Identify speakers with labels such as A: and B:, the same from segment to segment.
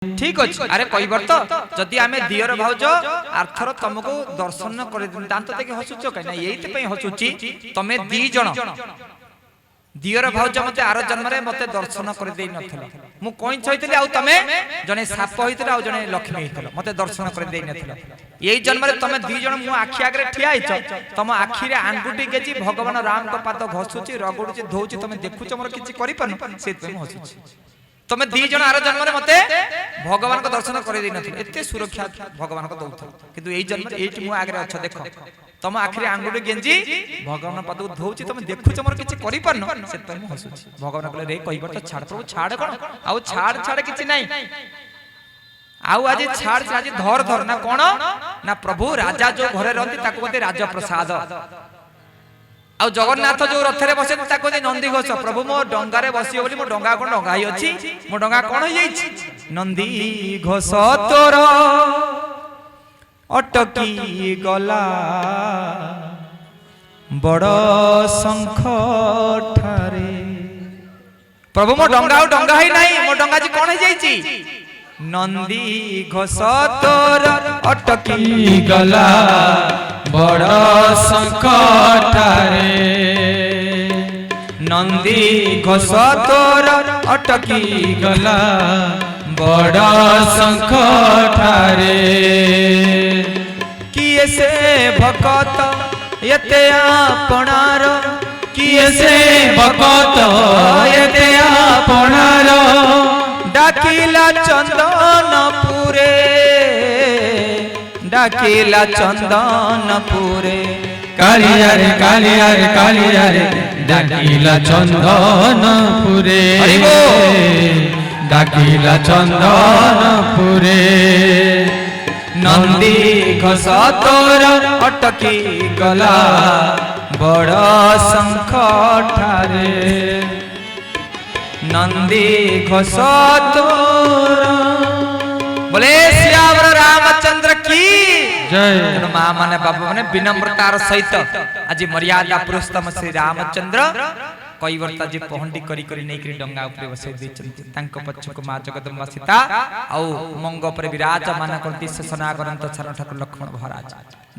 A: ठीक अच्छे अरे कहबर तो जदि आम दियर भाज आरथर तुमको दर्शन कर दांत देखिए हसुच कहीं ये हसुची तुम दीज दियर भाज मत आर जन्म मत दर्शन कर मु कईच होती तुम जड़े साप होता जड़े लक्ष्मी होता मत दर्शन कर यही जन्म तुम दीज मु आखि आगे ठिया तुम आखिरे आंगुठी गेजी भगवान राम को पाद घसुची रगड़ुची धोची तुम देखुच मोर किसी कर से हसुची तुम दी जन आर जन्म मत भगवान को दर्शन कर सुरक्षा भगवान को दौथ कि यही जन्म ये आगे अच्छा देख तुम आखिरी आंगुठी गेंजी भगवान पद को धोची तुम देखुच मोर किसी कर हसुची भगवान कहले रे कहबर तो छाड़ प्रभु छाड़ कौन आउ छाड़ छाड़ कि ना आउ आज छाड़ आज धर धर ना कौन ना प्रभु राजा जो घरे रहती राजप्रसाद आ जगन्नाथ जो रथ बसे नंदी घोष प्रभु मो डंगारे बसियो बोली मो डंगा कौन डंगाई अच्छी मो डंगा कौन हो नंदी घोष तोर अटकी गला बड़ शंख ठारे प्रभु मो डंगा डंगा ही नहीं मो डंगा जी कौन हो नंदी घोष तोर अटकी गला बड़ शंख ठारे नंदी घोष तोर अटकी गला बड़ शंख ठारे किए से भक्त एते आपणार किए से भक्त एते आपणार डाकिला चंदनपुरे डाकिला चंदनपुरे
B: कालिया रे कालिया रे कालिया रे डाकिला चंदनपुरे डाकिला चंदनपुरे
A: नंदी घोष तोर अटकी गला बड़ शंख ठारे नंदी घोष तोर बोले श्यावर रामचंद्र की
B: जय
A: मां माने बाबा माने विनम्रतार सहित आज मर्यादा पुरुषोत्तम श्री रामचंद्र कई वर्ता जे पहंडी करी करी नै करी डंगा ऊपर बसै दैछन्ति तांको पछको मां जगदम्बा सीता आउ मंग पर विराजमान करती ससना करंत छरण ठाकुर लक्ष्मण महाराज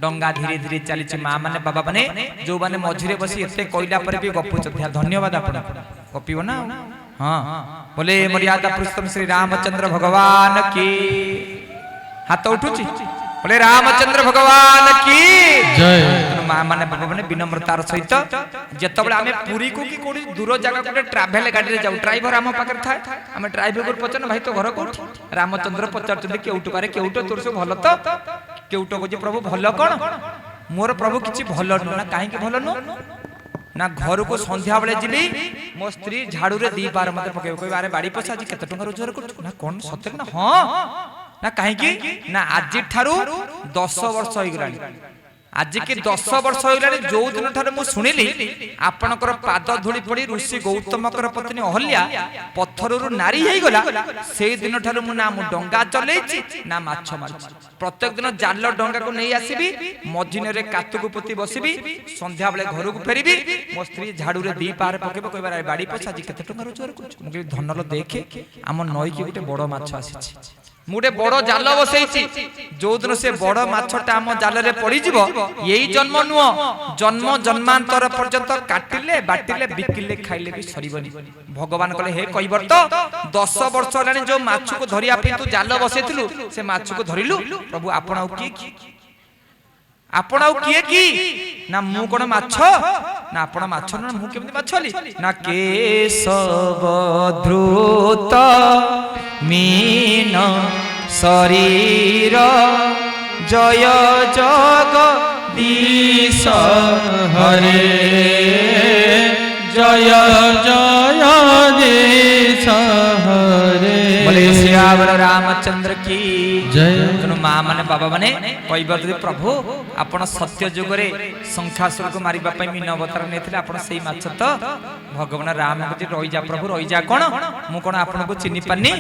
A: डंगा धीरे धीरे चलीछि मां माने बाबा माने जो माने मझिरे बसी एते कोइला पर भी गपुचथ्या धन्यवाद आपण गपिबो ना हां बोले मर्यादा पुरुषोत्तम श्री रामचंद्र भगवान की हाथ उठुछि बोले रामचंद्र भगवान की
B: जय
A: मां माने बाबा माने विनम्रतार सहित जेतबेले आमे पुरी को की कोडी दूर जगह कोटे ट्रैवल गाड़ी रे जाऊ ड्राइवर हम पाकर था आमे ड्राइवर को पचन भाई तो घर कोठी रामचंद्र पचारचंदी केउटो करे केउटो तोर से भलो तो केउटो को जे प्रभु भलो कोन मोर प्रभु किछि भलो न ना काहे के भलो न ना घर को संध्या बेले जिली मो स्त्री झाड़ू रे दी बार मते पके कोई बारे बाड़ी पछा आज केते टंका रोजगार करछु ना कोन सत्य ना हां ना काहे की ना आज ठारू 10 वर्ष होई गलानी आज के 10 वर्ष होइलानी जो दिन ठारे मु सुनिली आपनकर पाद धूली पड़ी ऋषि गौतमकर पत्नी अहल्या पत्थररु नारी हेई गला सेई दिन ठारे मु ना मु डंगा चलेछि ना माछ मारछि प्रत्येक दिन जाल डंगा को नहीं आसीबी मझिने रे कातुकु पति बसिबी संध्या बेले घर को फेरिबी मो स्त्री झाड़ू रे दी पार पकेबो कहबा बाड़ी पछा जी केते टंका रोजगार करछु मु धनल देखे हम नई की गोटे बड़ माछ आसीछि मुटे बड़ जाल बसैछि जो दिन से बड़ माछटा हम जाल रे पड़ी जीवो यही जन्म नुह जन्म जन्मांतर पर्यंत काटिले बाटिले बिकिले खाइले भी सरीबनी भगवान कहले हे कहबर तो 10 वर्ष लानी जो माछ को धरिया पे तू जाल बसैथिलु से माछ को धरिलु प्रभु आपणाउ किए की ना मु कोन माछ ना आपण माछ ना मु केमति माछली ना केशव धृत मीन शरीर जय जगदीश
B: हरे जय जगदीश हरे
A: बोले श्यावर रामचंद्र की
B: जय
A: मां माने बाबा माने कहबर प्रभु आपण सत्य जुगरे संख्यासुर को मारिबा पई मीन अवतार नेथिले आपण सेई माछ तो भगवान राम को रही जा प्रभु रही जा कोन मु कोन आपण को चिन्हि पानी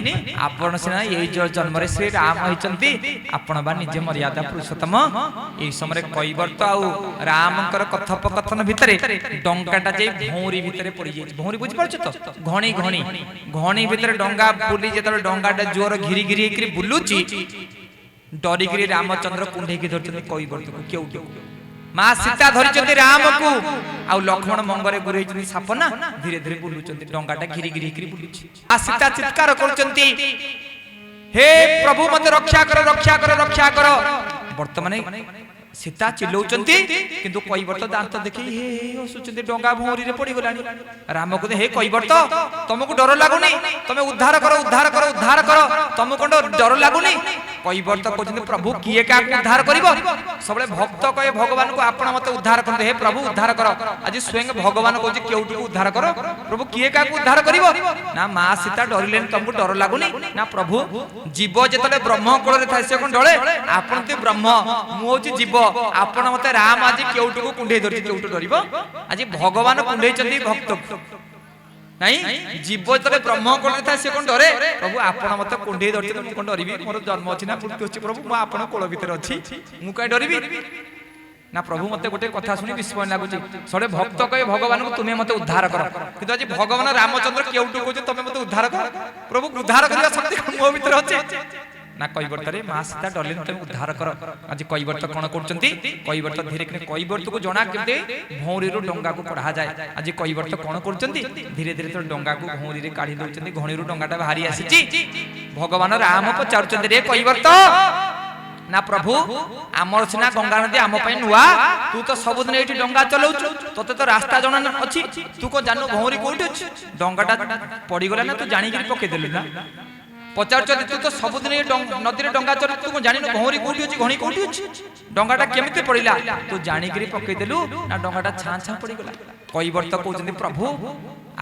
A: आपण सिना एई जो जन्म रे श्री राम होइचंती आपण बा निजे मर्यादा पुरुषोत्तम एई समय कहबर तो आउ रामकर कथोपकथन भितरे डंकाटा जे भौरी भितरे पड़ी जाई भौरी बुझि परछ तो घणी घणी घणी भितरे डंगा पुली जेतले डंगाटा जोर घिरी घिरी हेकरी बुलुची डरिकी रामचंद्र कुंडेकी धरचंती कईवर्त को केउटो माँ सीता धरिचंती राम को आ लक्ष्मण मंगरे गुरैचंती साप ना धीरे धीरे बुलुचंती डंगाटा घिरी घिरी हेकरी बुलुची आ सीता चित्कार करचंती हे प्रभु मते रक्षा कर रक्षा कर रक्षा कर वर्तमान सीता चिल्लौचंती किंतु कईवर्त दांत देखि हे हसुचंती डंगा भौरी रे पड़ी गलानी राम को हे कईवर्त तुमको डर लागुनी तमे उद्धार कर उद्धार कर उद्धार कर तुमको डर लागुनी कईवर्त कहते प्रभु किए क्या उद्धार करिवो सबले भक्त कहे भगवान को आपण मते उद्धार करते हे प्रभु उद्धार कर आज स्वयं भगवान कहते केउटी को उद्धार कर प्रभु किए क्या उद्धार करिवो ना मां सीता डरिलेन तुमको डर लागुनी ना प्रभु जीव जेतले ब्रह्म कोल रे थाय से कोन डळे आपण ते ब्रह्म मु होची जीव आपण मते राम आज केउटी को कुंडे धरती केउटी डरिवो आज भगवान कुंडे चंदी भक्त नहीं जीव जेतले ब्रह्म कोल रे थाय से कोन डरे प्रभु आपण मते कुंडे धरती मु कोन डरिबी मोर जन्म अछि ना मृत्यु अछि प्रभु मु आपण कोल भीतर अछि मु काई डरिबी ना प्रभु मते गोटे कथा सुनी विस्मय लागुची सडे भक्त कहे भगवान को तुम्हें मते उद्धार कर किंतु आज भगवान रामचंद्र केउटू को तुम्हें मते उद्धार कर प्रभु उद्धार करिया शक्ति मो भीतर अछि ना कईवर्त रे मां सीता डरले तुम उद्धार कर आज कईवर्त कोन करचंती कईवर्त धीरे धीरे कईवर्त को जना केते भौरी रो डंगा को कढा जाए आज कईवर्त कोन करचंती धीरे धीरे तो डंगा को भौरी रे काढी दउचंती घणी रो डंगाटा बाहरी आसीची भगवान राम पचारचंती रे कईवर्त ना प्रभु आमर सिना गंगा नदी आम पई नुआ तू तो सबुदिन एठी डंगा चलाउछु तोते तो रास्ता जणा अछि तू को जानू भौरी कोठी अछि डंगाटा पड़ी गला ना तू जानि कि पके देलु ना पचार चली तू तो सबुदिन नदी रे डंगा चल तू जानि न भौरी कोठी अछि घणी कोठी अछि डंगाटा केमिति पड़िला तू जानि कि पके देलु ना डंगाटा छां छां पड़ी गला कईवर्त कहउछन्ती प्रभु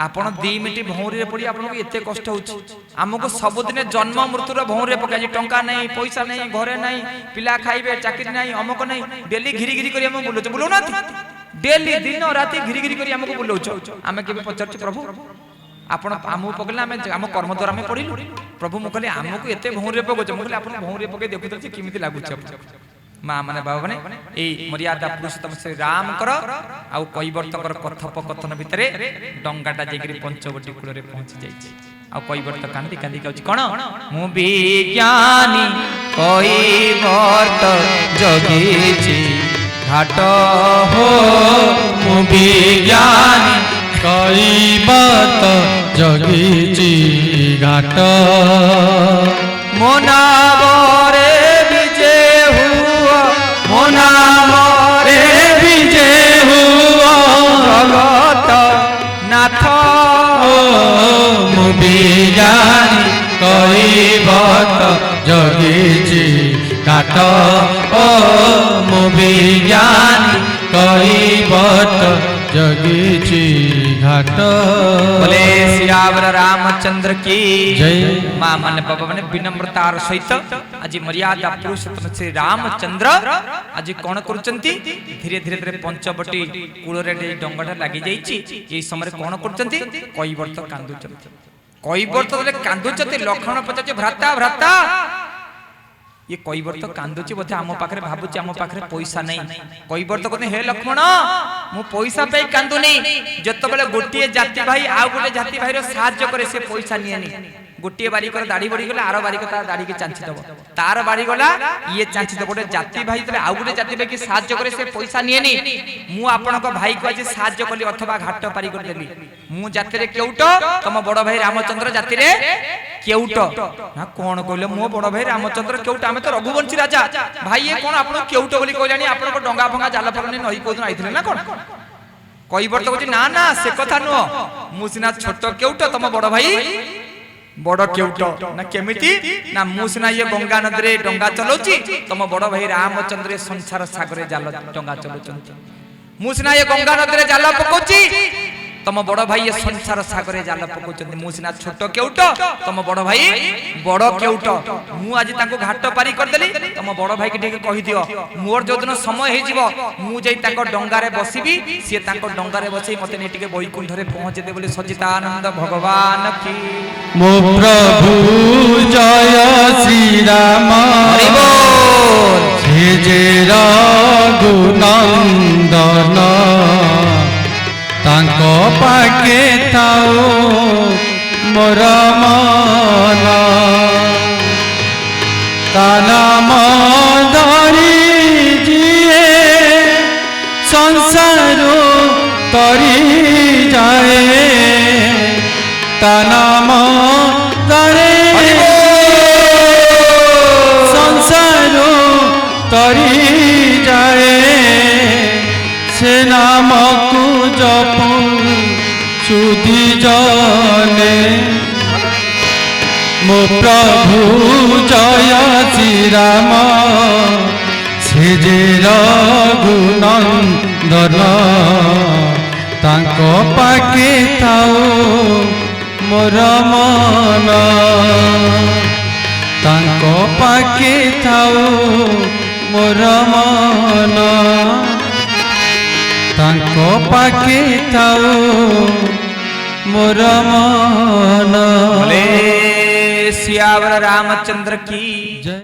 A: आपण 2 मिनिट भौरी रे पड़ी आपन को एते कष्ट होछि हमको सबुदिन जन्म मृत्यु रे भौरी रे पकाई टंका नै पैसा नै घरे नै पिला खाइबे चाकरी नै हमको नै डेली घिरी घिरी करी हम बुलुछ बुलो ना डेली दिन राती घिरी घिरी करी हमको बुलौछ हमें केबे पचारछ प्रभु आपण आमु पकले हमें हम कर्म द्वारा हमें पड़िलु प्रभु मु कहले हमको एते भौरी रे पकोछ मु कहले आपण भौरी रे पके देखुछ किमिति लागुछ मां माने बाबा माने ए मर्यादा पुरुषोत्तम श्री राम कर आ कईवर्तकर कथोपकथन भितरे डंगाटा जेकरी पंचवटी कूल रे पहुंची जाईछि आ कईवर्त कांदी कांदी कहउछि कोन मु विज्ञानी कईवर्त जगीछि घाट
B: हो मु विज्ञानी कईवर्त जगीछि घाट
A: मोना बरे विजे हुआ मोना बरे
B: विजे हुआ
A: जगत नाथ
B: मु विज्ञानी कईवर्त जगीछि घाट मु विज्ञानी कईवर्त जगीछि घाट
A: बोले सियावर रामचंद्र की
B: जय
A: मां मन बाबा माने विनम्रतार सहित आज मर्यादा पुरुषोत्तम श्री रामचंद्र आज कोन करूचंती धीरे धीरे धीरे पंचवटी कूल रे डंगाटा लागि जाईची ए समय कोन करूचंती कईवर्त कांदुचंती कईवर्त कांदुचंती लक्ष्मण पचाचे भ्राता भ्राता ये कईवर्त कांदुची बोधे आम पाखरे भाबुची आम पाखरे पैसा नहीं कईवर्त कहते हे लक्ष्मण मु पैसा पे कांदुनी जतबेले गोटिए जाति भाई आ गोटे जाति भाई रो सहाय्य करे से पैसा नियनी गोटिए बारिकर दाढ़ी बड़ी गला आरो बारिक तार दाढ़ी के चांची दबो तार बाड़ी गला ये चांची दबो गोटे जाति भाई तले आ गोटे जाति भाई के सहाय्य करे से पैसा नियनी मु आपन को भाई को आज सहाय्य कली अथवा घाट पारी कर देली मु जाति रे केउट तम बड़ भाई रामचंद्र जाति रे केउट ना कोन कहले मो बड़ भाई रामचंद्र केउट आमे तो रघुवंशी राजा भाई ये कोन आपन केउट बोली कहलानी आपन को डंगा भंगा जाल फरने नई कोदन आइथिले ना कोन कईवर्त कहछि ना ना से कथा नो मु सिना छोट केउट तम बड़ भाई बड़ केउट ना केमिति ना मु सिना ये गंगा नदी रे डंगा चलौची तम बड़ भाई रामचंद्र संसार सागर जाल डंगा चलौचंती मु सिना ये गंगा नदी रे जाल पकोची तम बड़ भाई ये संसार सागरे जाल पकोचंती मु सिना छोट केउट तम बड़ भाई बड़ केउट मु आज ताको घाट पारी कर देली तम बड़ भाई के ठीक कहि दियो मोर जोदन समय हे जीवो मु जई ताको डंगा रे बसिबी से ताको डंगा रे बसई मते ने टिके बैकुंठ रे पहुंचे दे बोली सच्चिदानंद भगवान की
B: मो प्रभु जय श्री राम
A: हरि बोल
B: हे जे रघुनंदन तांको पाके थाओ मोर मन ତା ନାମ ଧରି ଯିଏ ସଂସାର ତରି ଯାଏ ତା ନାମ ଧରି ସଂସାର ତରି ଯାଏ ସେ ନାମକୁ ଜପୁ ସୁଧି ଜନେ ମୋ ପ୍ରଭୁ ଜୟ ଶ୍ରୀରାମ ସେ ଯେ ରଘୁନନ୍ଦନ ତାଙ୍କ ପାଖେ ଥାଉ ମୋର ମନ ତାଙ୍କ ପାଖେ ଥାଉ ମୋର ମନ ତାଙ୍କ ପାଖେ ଥାଉ ମୋର ମନ
A: बोले सियावर रामचंद्र की जय।